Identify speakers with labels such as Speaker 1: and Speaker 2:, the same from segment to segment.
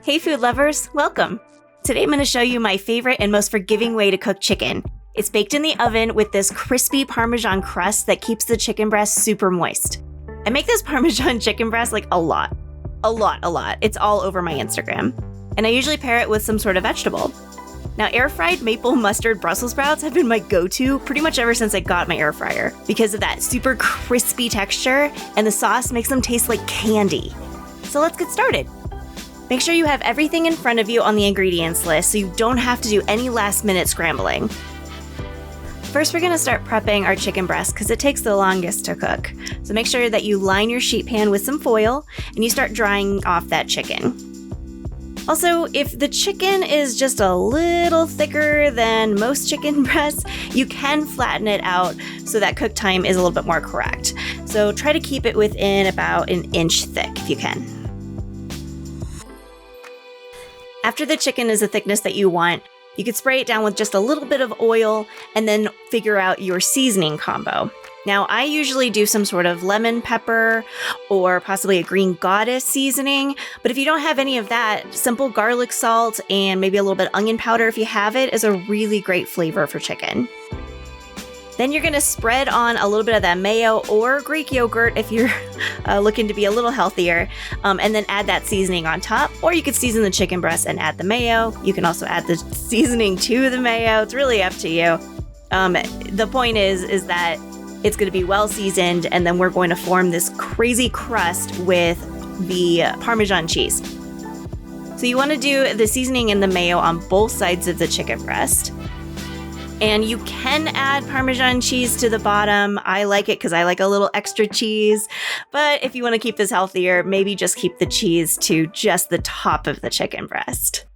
Speaker 1: Hey food lovers, welcome! Today I'm going to show you my favorite and most forgiving way to cook chicken. It's baked in the oven with this crispy Parmesan crust that keeps the chicken breast super moist. I make this Parmesan chicken breast like a lot. It's all over my Instagram. And I usually pair it with some sort of vegetable. Now, air-fried maple mustard Brussels sprouts have been my go-to pretty much ever since I got my air fryer because of that super crispy texture, and the sauce makes them taste like candy. So let's get started. Make sure you have everything in front of you on the ingredients list so you don't have to do any last-minute scrambling. First, we're going to start prepping our chicken breast because it takes the longest to cook. So make sure that you line your sheet pan with some foil and you start drying off that chicken. Also, if the chicken is just a little thicker than most chicken breasts, you can flatten it out so that cook time is a little bit more correct. So try to keep it within about an inch thick if you can. After the chicken is the thickness that you want, you could spray it down with just a little bit of oil and then figure out your seasoning combo. Now, I usually do some sort of lemon pepper or possibly a green goddess seasoning, but if you don't have any of that, simple garlic salt and maybe a little bit of onion powder if you have it is a really great flavor for chicken. Then you're going to spread on a little bit of that mayo or Greek yogurt if you're looking to be a little healthier, and then add that seasoning on top. Or you could season the chicken breast and add the mayo. You can also add the seasoning to the mayo. It's really up to you. The point is that it's going to be well seasoned, and then we're going to form this crazy crust with the Parmesan cheese. So you want to do the seasoning and the mayo on both sides of the chicken breast. And you can add Parmesan cheese to the bottom. I like it because I like a little extra cheese. But if you want to keep this healthier, maybe just keep the cheese to just the top of the chicken breast.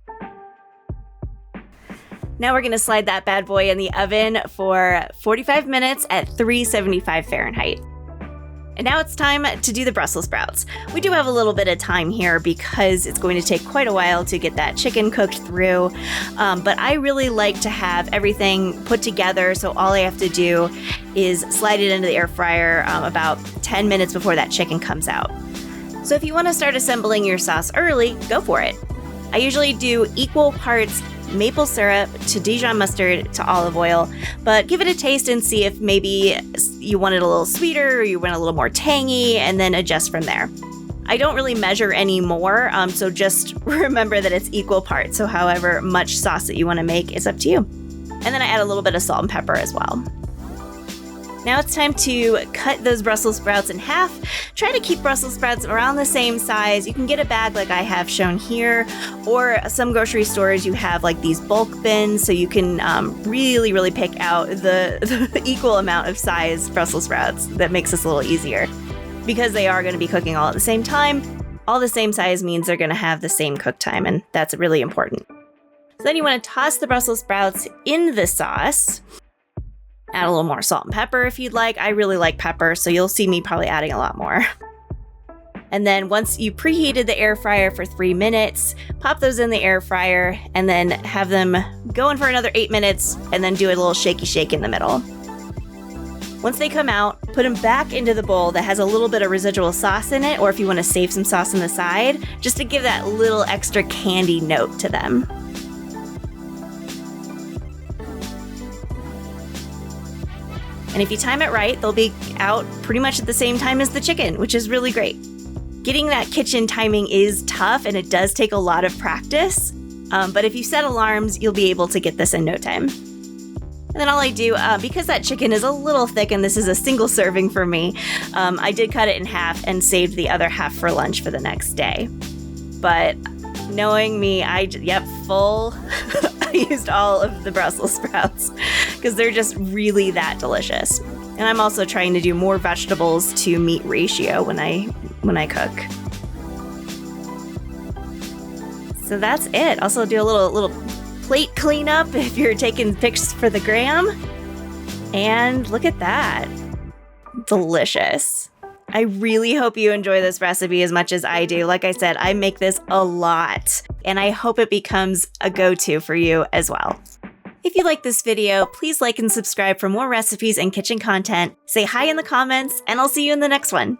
Speaker 1: Now we're going to slide that bad boy in the oven for 45 minutes at 375 Fahrenheit. And now it's time to do the Brussels sprouts. We do have a little bit of time here because it's going to take quite a while to get that chicken cooked through. But I really like to have everything put together, so all I have to do is slide it into the air fryer about 10 minutes before that chicken comes out. So if you want to start assembling your sauce early, go for it. I usually do equal parts maple syrup to Dijon mustard to olive oil, but give it a taste and see if maybe you want it a little sweeter or you want it a little more tangy, and then adjust from there. I don't really measure anymore, so just remember that it's equal parts, so however much sauce that you want to make is up to you. And then I add a little bit of salt and pepper as well. Now it's time to cut those Brussels sprouts in half. Try to keep Brussels sprouts around the same size. You can get a bag like I have shown here, or some grocery stores you have like these bulk bins, so you can really pick out the equal amount of size Brussels sprouts. That makes this a little easier. Because they are going to be cooking all at the same time, all the same size means they're going to have the same cook time, and that's really important. So then you want to toss the Brussels sprouts in the sauce. Add a little more salt and pepper if you'd like. I really like pepper, so you'll see me probably adding a lot more. And then once you preheated the air fryer for 3 minutes, pop those in the air fryer and then have them go in for another 8 minutes and then do a little shaky shake in the middle. Once they come out, put them back into the bowl that has a little bit of residual sauce in it, or if you want to save some sauce on the side, just to give that little extra candy note to them. And if you time it right, they'll be out pretty much at the same time as the chicken, which is really great. Getting that kitchen timing is tough, and it does take a lot of practice. But if you set alarms, you'll be able to get this in no time. And then all I do, because that chicken is a little thick and this is a single serving for me, I did cut it in half and saved the other half for lunch for the next day. But knowing me, full. I used all of the Brussels sprouts because they're just really that delicious. And I'm also trying to do more vegetables to meat ratio when I cook. So that's it. Also do a little plate cleanup if you're taking pics for the gram. And look at that. Delicious. I really hope you enjoy this recipe as much as I do. Like I said, I make this a lot, and I hope it becomes a go-to for you as well. If you like this video, please like and subscribe for more recipes and kitchen content. Say hi in the comments, and I'll see you in the next one.